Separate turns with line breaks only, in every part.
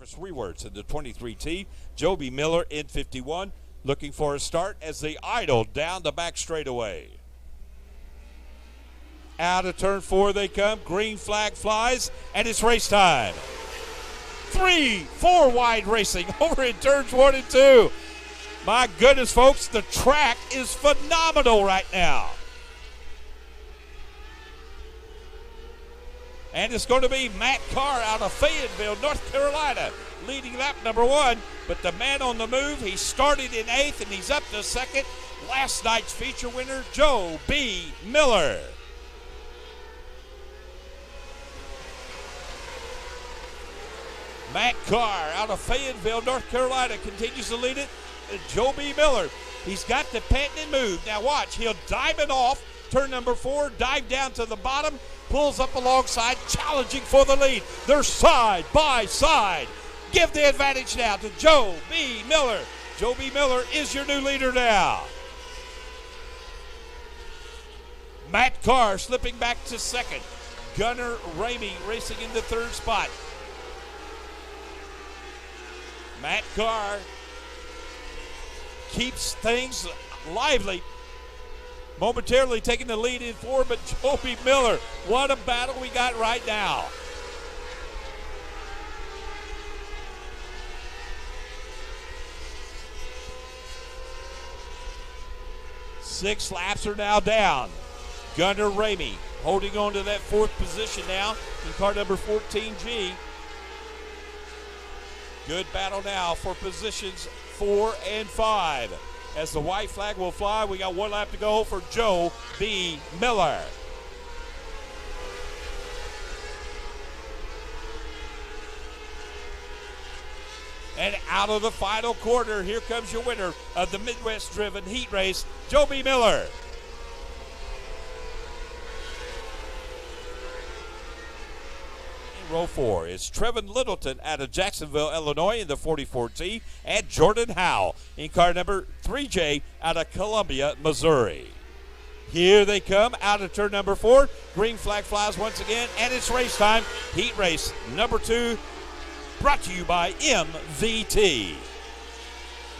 Travis Rewerts in the 23T. Joby Miller in 51, looking for a start as they idle down the back straightaway. Out of turn 4 they come. Green flag flies, and it's race time. 3-4 wide racing over in turns 1 and 2. My goodness, folks, the track is phenomenal right now. And it's going to be Matt Carr out of Fayetteville, North Carolina, leading lap number 1. But the man on the move, he started in 8th, and he's up to 2nd. Last night's feature winner, Joe B. Miller. Matt Carr out of Fayetteville, North Carolina, continues to lead it. Joe B. Miller, he's got the patented move. Now watch, he'll diamond off, turn number 4, dive down to the bottom, pulls up alongside, challenging for the lead. They're side by side. Give the advantage now to Joe B. Miller. Joe B. Miller is your new leader now. Matt Carr slipping back to 2nd. Gunnar Ramey racing in the 3rd spot. Matt Carr keeps things lively. Momentarily taking the lead in 4, but Joby Miller, what a battle we got right now. Six laps are now down. Gunnar Ramey holding on to that 4th position now in car number 14G. Good battle now for positions 4 and 5. As the white flag will fly, we got 1 lap to go for Joe B. Miller. And out of the final quarter, here comes your winner of the Midwest-driven heat race, Joe B. Miller. Row 4. It's Trevin Littleton out of Jacksonville, Illinois in the 44T, and Jordan Howe in car number 3J out of Columbia, Missouri. Here they come out of turn number 4. Green flag flies once again, and it's race time. Heat race number 2, brought to you by MVT.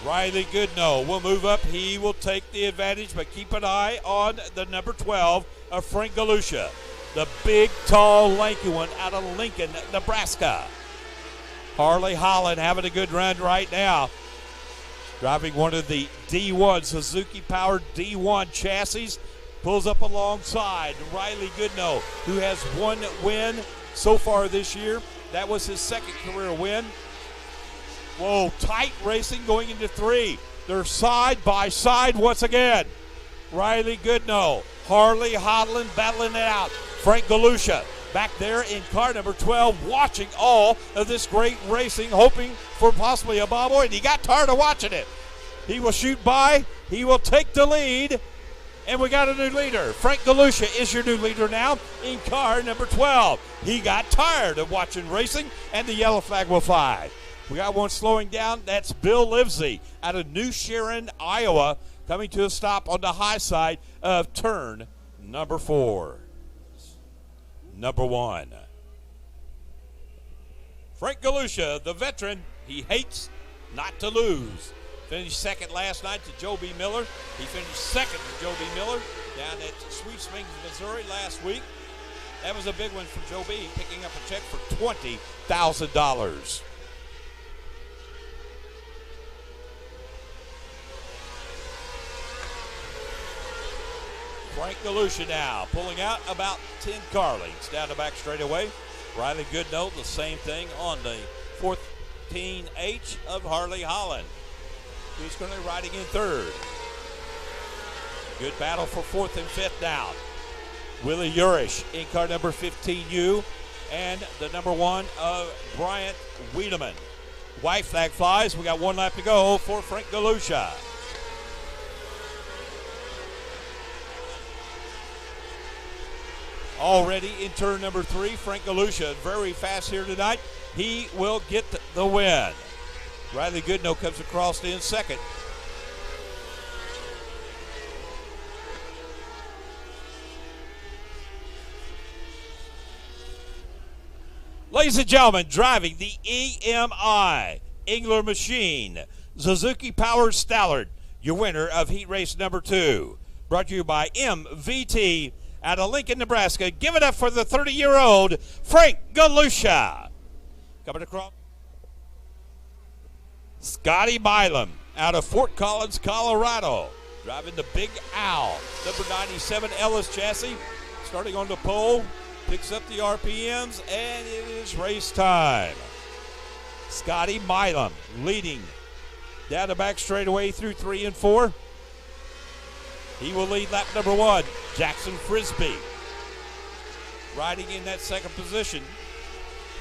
Riley Goodnow will move up. He will take the advantage, but keep an eye on the number 12 of Frank Galusha. The big, tall, lanky one out of Lincoln, Nebraska. Harley Holland having a good run right now. Driving one of the D1 Suzuki-powered D1 chassis. Pulls up alongside Riley Goodnow, who has 1 win so far this year. That was his 2nd career win. Whoa, tight racing going into 3. They're side by side once again. Riley Goodnow, Harley Holland battling it out. Frank Galusha back there in car number 12, watching all of this great racing, hoping for possibly a bobblehead. And he got tired of watching it. He will shoot by. He will take the lead. And we got a new leader. Frank Galusha is your new leader now in car number 12. He got tired of watching racing, and the yellow flag will fly. We got one slowing down. That's Bill Livesey out of New Sharon, Iowa, coming to a stop on the high side of turn number 4. Number 1. Frank Galusha, the veteran, he hates not to lose. Finished 2nd last night to Joe B. Miller. He finished 2nd to Joe B. Miller down at Sweet Springs, Missouri last week. That was a big one for Joe B., picking up a check for $20,000. Frank Galusha now pulling out about 10 car lengths down the back straightaway. Riley Goodnow, the same thing on the 14H of Harley Holland, who's currently riding in 3rd. Good battle for 4th and 5th now. Willie Urish in car number 15U, and the number 1 of Bryant Wiedemann. White flag flies. We got 1 lap to go for Frank Galusha. Already in turn number 3, Frank Galusha, very fast here tonight. He will get the win. Riley Goodnow comes across in 2nd. Ladies and gentlemen, driving the EMI Engler Machine Suzuki Power Stallard, your winner of heat race number 2. Brought to you by MVT out of Lincoln, Nebraska. Give it up for the 30-year-old Frank Galusha. Coming across, Scotty Milam out of Fort Collins, Colorado. Driving the Big Owl, number 97 Ellis chassis. Starting on the pole, picks up the RPMs, and it is race time. Scotty Milam leading down the back straightaway through 3 and 4. He will lead lap number 1. Jackson Frisbee riding in that second position.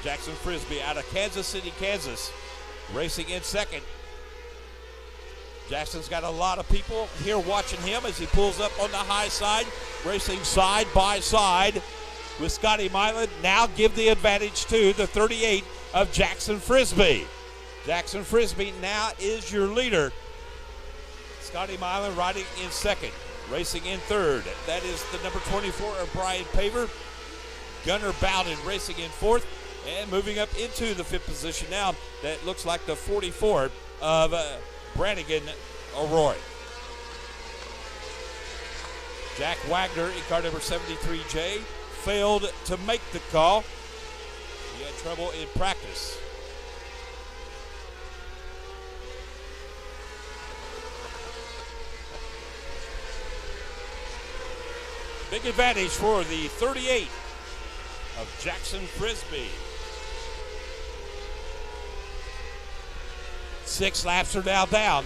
Jackson Frisbee out of Kansas City, Kansas, racing in second. Jackson's got a lot of people here watching him as he pulls up on the high side, racing side by side with Scotty Milan. Now give the advantage to the 38 of Jackson Frisbee. Jackson Frisbee now is your leader. Scotty Milan riding in second, racing in third. That is the number 24 of Brian Paver. Gunnar Bowden racing in fourth and moving up into the fifth position now. That looks like the 44 of Brannigan O'Roy. Jack Wagner in car number 73J failed to make the call. He had trouble in practice. Big advantage for the 38 of Jackson Frisbee. 6 laps are now down.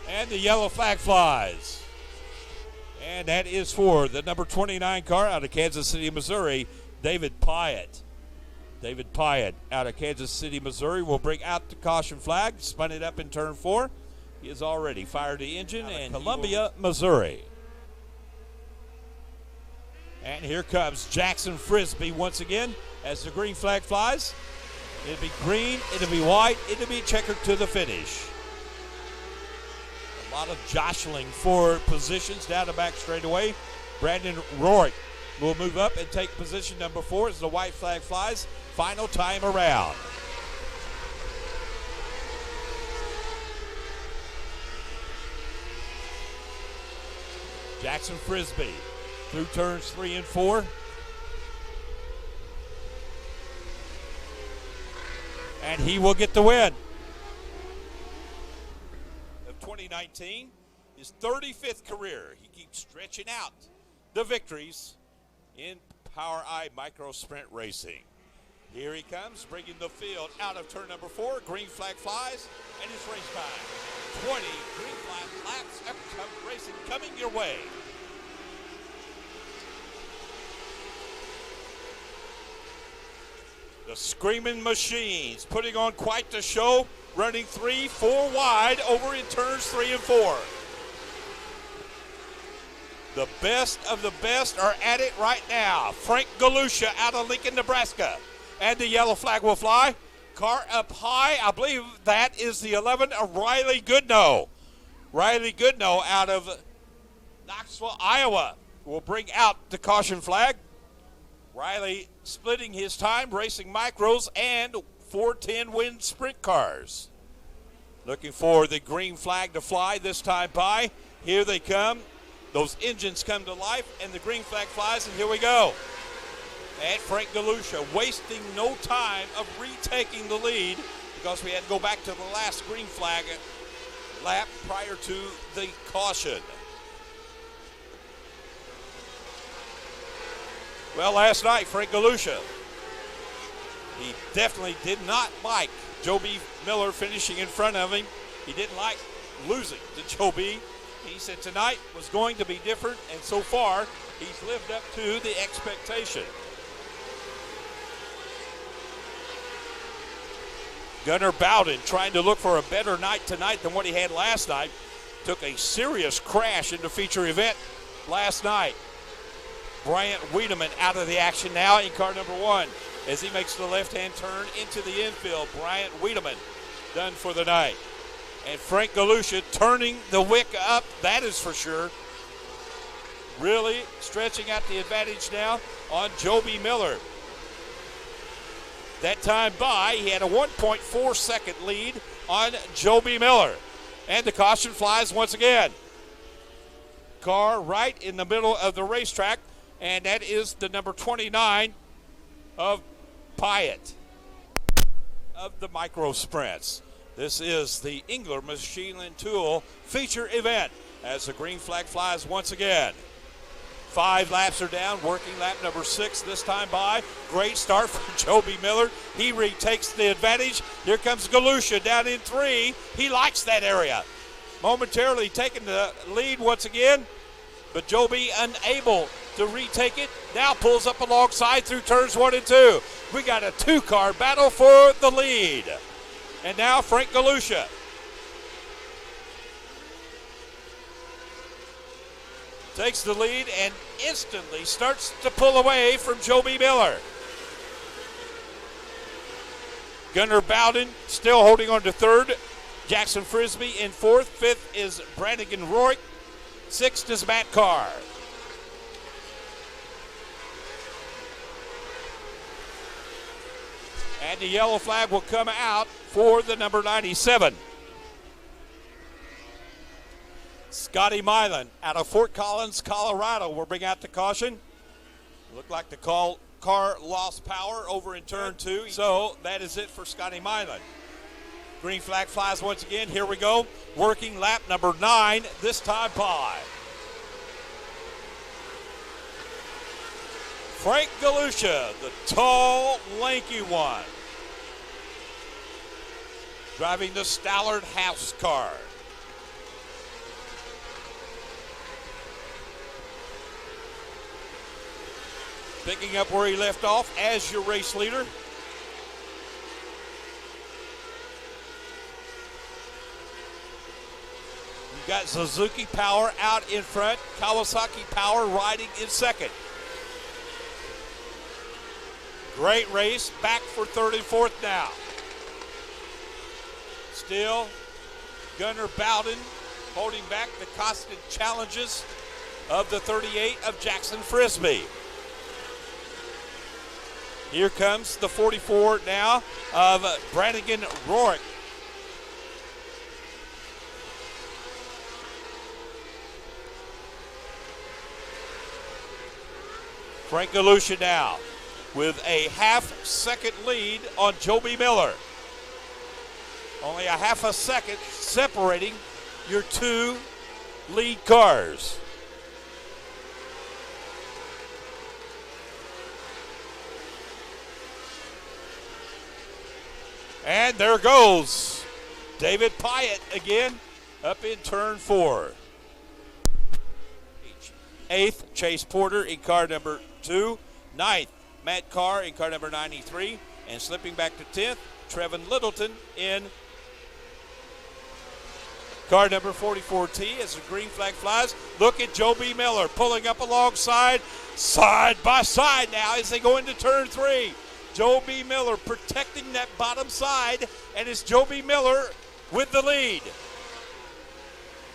And the yellow flag flies. And that is for the number 29 car out of Kansas City, Missouri, David Pyatt. David Pyatt out of Kansas City, Missouri will bring out the caution flag, spun it up in turn 4. He has already fired the engine in Columbia, Missouri. And here comes Jackson Frisbee once again as the green flag flies. It'll be green, it'll be white, it'll be checkered to the finish. A lot of jostling for positions down the back straightaway. Brandon Rourke will move up and take position number 4 as the white flag flies. Final time around. Jackson Frisbee through turns 3 and 4. And he will get the win. Of 2019, his 35th career. He keeps stretching out the victories in POWRi Micro Sprint Racing. Here he comes, bringing the field out of turn number 4. Green flag flies, and it's race time. 20 green flag laps of racing coming your way. The Screaming Machines putting on quite the show, running 3-4 wide over in turns 3 and 4. The best of the best are at it right now. Frank Galusha out of Lincoln, Nebraska. And the yellow flag will fly. Car up high. I believe that is the 11 of Riley Goodnow. Riley Goodnow out of Knoxville, Iowa will bring out the caution flag. Riley splitting his time, racing micros and 410 win sprint cars. Looking for the green flag to fly this time by. Here they come. Those engines come to life, and the green flag flies, and here we go. And Frank Galusha wasting no time of retaking the lead because we had to go back to the last green flag lap prior to the caution. Well, last night, Frank Galusha, he definitely did not like Joe B. Miller finishing in front of him. He didn't like losing to Joe B. He said tonight was going to be different, and so far, he's lived up to the expectation. Gunnar Bowden trying to look for a better night tonight than what he had last night. Took a serious crash in the feature event last night. Bryant Wiedemann out of the action now in car number 1 as he makes the left-hand turn into the infield. Bryant Wiedemann done for the night. And Frank Galusha turning the wick up, that is for sure. really stretching out the advantage now on Joby Miller. That time by, he had a 1.4 second lead on Joby Miller. And the caution flies once again. Car right in the middle of the racetrack, and that is the number 29 of Pyatt of the Micro Sprints. This is the Engler Machine and Tool feature event as the green flag flies once again. 5 laps are down, working lap number 6 this time by. Great start for Joby Miller. He retakes the advantage. Here comes Galusha down in 3. He likes that area. Momentarily taking the lead once again, but Joby unable to retake it. Now pulls up alongside through turns 1 and 2. We got a 2-car battle for the lead. And now Frank Galusha. Takes the lead and instantly starts to pull away from Joby Miller. Gunnar Bowden still holding on to 3rd. Jackson Frisbee in 4th. 5th is Brannigan Rourke. 6th is Matt Carr. And the yellow flag will come out for the number 97. Scotty Milan out of Fort Collins, Colorado will bring out the caution. Looked like the car lost power over in turn 2. So that is it for Scotty Milan. Green flag flies once again. Here we go. Working lap number 9, this time by Frank Galusha, the tall, lanky one, driving the Stallard House car. Picking up where he left off as your race leader. You've got Suzuki Power out in front. Kawasaki Power riding in second. Great race. Back for 3rd and 4th now. Still, Gunnar Bowden holding back the constant challenges of the 38 of Jackson Frisbee. Here comes the 44 now of Brannigan Rourke. Frank Galusha now with a half-second lead on Joby Miller. Only a half a second separating your 2 lead cars. And there goes David Pyatt again up in turn 4. 8th, Chase Porter in car number 2. 9th, Matt Carr in car number 93. And slipping back to 10th, Trevin Littleton in car number 44T as the green flag flies. Look at Joby Miller pulling up alongside, side by side now as they go into turn 3. Joby Miller protecting that bottom side, and it's Joby Miller with the lead.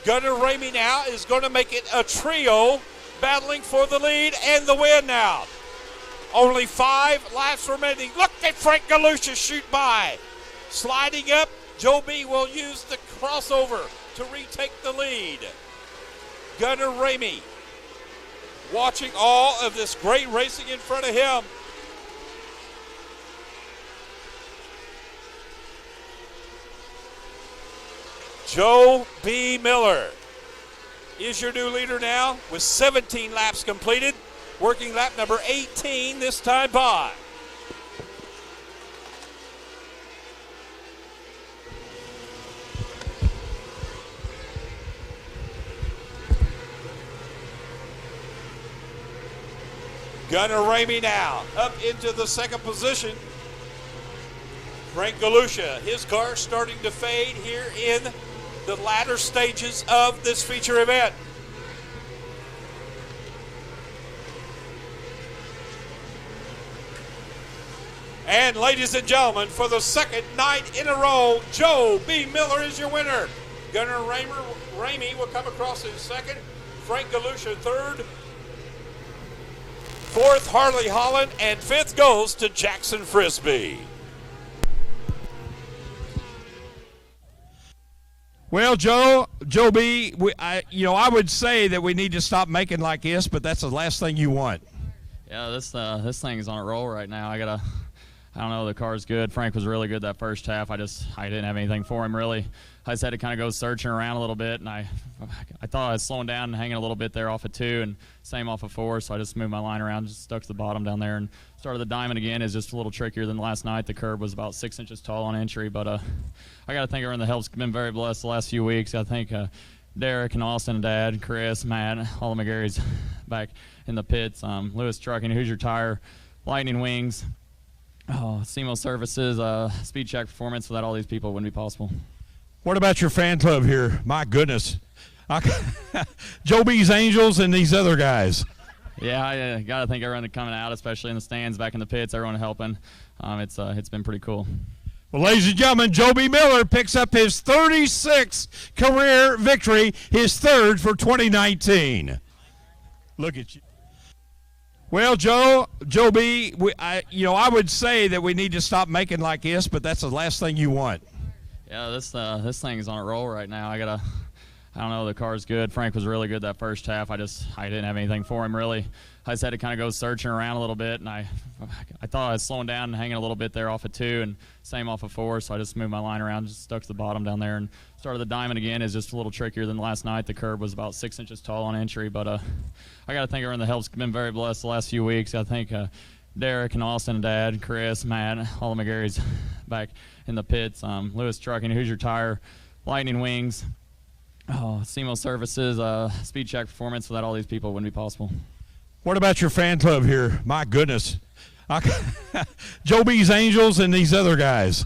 Gunnar Ramey now is going to make it a trio battling for the lead and the win now. Only 5 laps remaining. Look at Frank Galusha shoot by. Sliding up, Joby will use the crossover to retake the lead. Gunnar Ramey watching all of this great racing in front of him. Joby Miller is your new leader now with 17 laps completed. Working lap number 18 this time by. Gunnar Ramey now up into the 2nd position. Frank Galusha, his car starting to fade here in the latter stages of this feature event. And ladies and gentlemen, for the 2nd night in a row, Joby Miller is your winner. Gunnar Ramey will come across in 2nd. Frank Galusha 3rd. Fourth, Harley Holland, and fifth goes to Jackson Frisbee.
Well, Joe B, I would say that we need to stop making like this, but that's the last thing you want.
Yeah, this thing is on a roll right now. I don't know, the car's good. Frank was really good that first half. I didn't have anything for him really. I just had to kind of go searching around a little bit, and I thought I was slowing down and hanging a little bit there off of 2 and same off of 4, so I just moved my line around, just stuck to the bottom down there, and started the diamond again. Is just a little trickier than last night. The curb was about 6 inches tall on entry, but I got to think everyone in the help's been very blessed the last few weeks. I think Derek and Austin and Dad, Chris, Matt, all the McGarry's back in the pits, Lewis Trucking, Hoosier Tire, Lightning Wings, SEMO Services, Speed Check Performance. Without all these people, it wouldn't be possible.
What about your fan club here? My goodness. Joe B's Angels and these other guys.
Yeah, I got to thank everyone coming out, especially in the stands, back in the pits, everyone helping. It's been pretty cool.
Well, ladies and gentlemen, Joe B. Miller picks up his 36th career victory, his third for 2019. Look at you. Well, Joe B, I would say that we need to stop making like this, but that's the last thing you want.
Yeah, this thing is on a roll right now. I don't know, the car's good. Frank was really good that first half. I didn't have anything for him really. I just had to kind of go searching around a little bit, and I thought I was slowing down and hanging a little bit there off of 2 and same off of 4, so I just moved my line around, just stuck to the bottom down there, and started the diamond again. Is just a little trickier than last night. The curb was about 6 inches tall on entry, but I got to think everyone in the help's been very blessed the last few weeks. I think Derek and Austin and Dad, Chris, Matt, all the McGarry's back in the pits, Lewis Trucking, Hoosier Tire, Lightning Wings, SEMO Services, Speed Check Performance. Without all these people, it wouldn't be possible.
What about your fan club here? My goodness. Joe B's Angels and these other guys.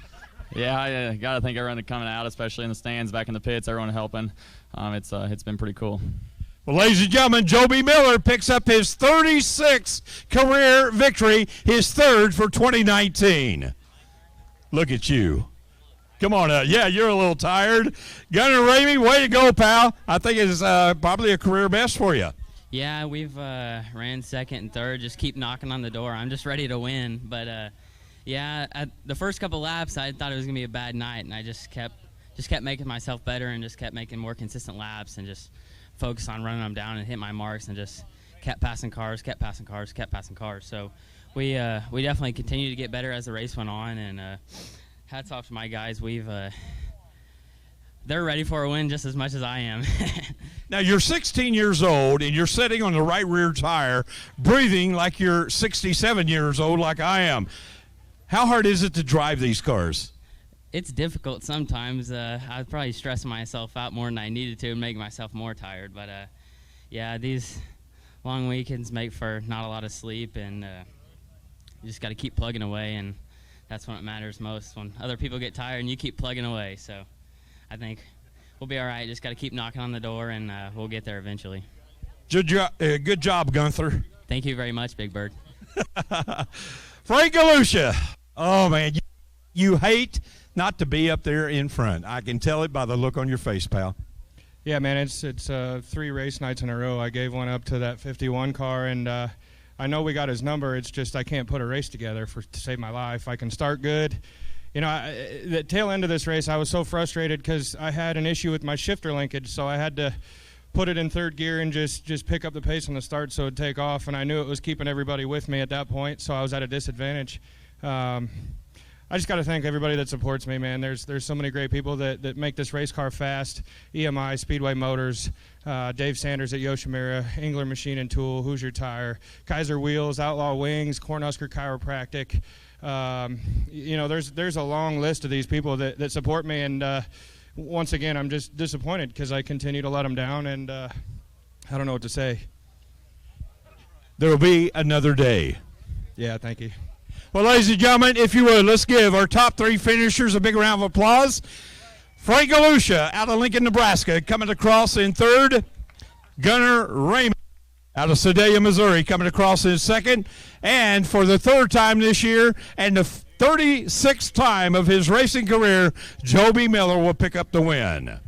Yeah, I got to thank everyone coming out, especially in the stands, back in the pits, everyone helping. It's been pretty cool.
Well, ladies and gentlemen, Joe B. Miller picks up his 36th career victory, his third for 2019. Look at you. Come on out. Yeah, you're a little tired. Gunnar Ramey, way to go, pal. I think it's probably a career best for you.
Yeah, we've ran second and third. Just keep knocking on the door. I'm just ready to win. But, the first couple laps, I thought it was going to be a bad night, and I just kept making myself better and just kept making more consistent laps and just focused on running them down and hit my marks and just kept passing cars. So we definitely continued to get better as the race went on, and hats off to my guys. They're ready for a win just as much as I am.
Now, you're 16 years old, and you're sitting on the right rear tire, breathing like you're 67 years old like I am. How hard is it to drive these cars?
It's difficult sometimes. I was probably stressing myself out more than I needed to and making myself more tired. But, these long weekends make for not a lot of sleep, and you just got to keep plugging away, and that's when it matters most, when other people get tired and you keep plugging away. So I think we'll be all right. Just got to keep knocking on the door, and we'll get there eventually.
Good job, Gunther.
Thank you very much, Big Bird.
Frank Galusha. Oh, man, you hate not to be up there in front. I can tell it by the look on your face, pal.
Yeah, man, it's 3 race nights in a row. I gave one up to that 51 car, and I know we got his number. It's just I can't put a race together to save my life. I can start good. The tail end of this race, I was so frustrated because I had an issue with my shifter linkage, so I had to put it in third gear and just pick up the pace on the start so it'd take off, and I knew it was keeping everybody with me at that point, so I was at a disadvantage. I just got to thank everybody that supports me, man. There's so many great people that make this race car fast. EMI, Speedway Motors, Dave Sanders at Yoshimura, Engler Machine and Tool, Hoosier Tire, Kaiser Wheels, Outlaw Wings, Cornhusker Chiropractic. There's a long list of these people that support me, and once again, I'm just disappointed because I continue to let them down, and I don't know what to say.
There will be another day.
Yeah, thank you.
Well, ladies and gentlemen, if you would, let's give our top 3 finishers a big round of applause. Frank Galusha out of Lincoln, Nebraska, coming across in third. Gunnar Raymond out of Sedalia, Missouri, coming across in second. And for the third time this year and the 36th time of his racing career, Joe B. Miller will pick up the win.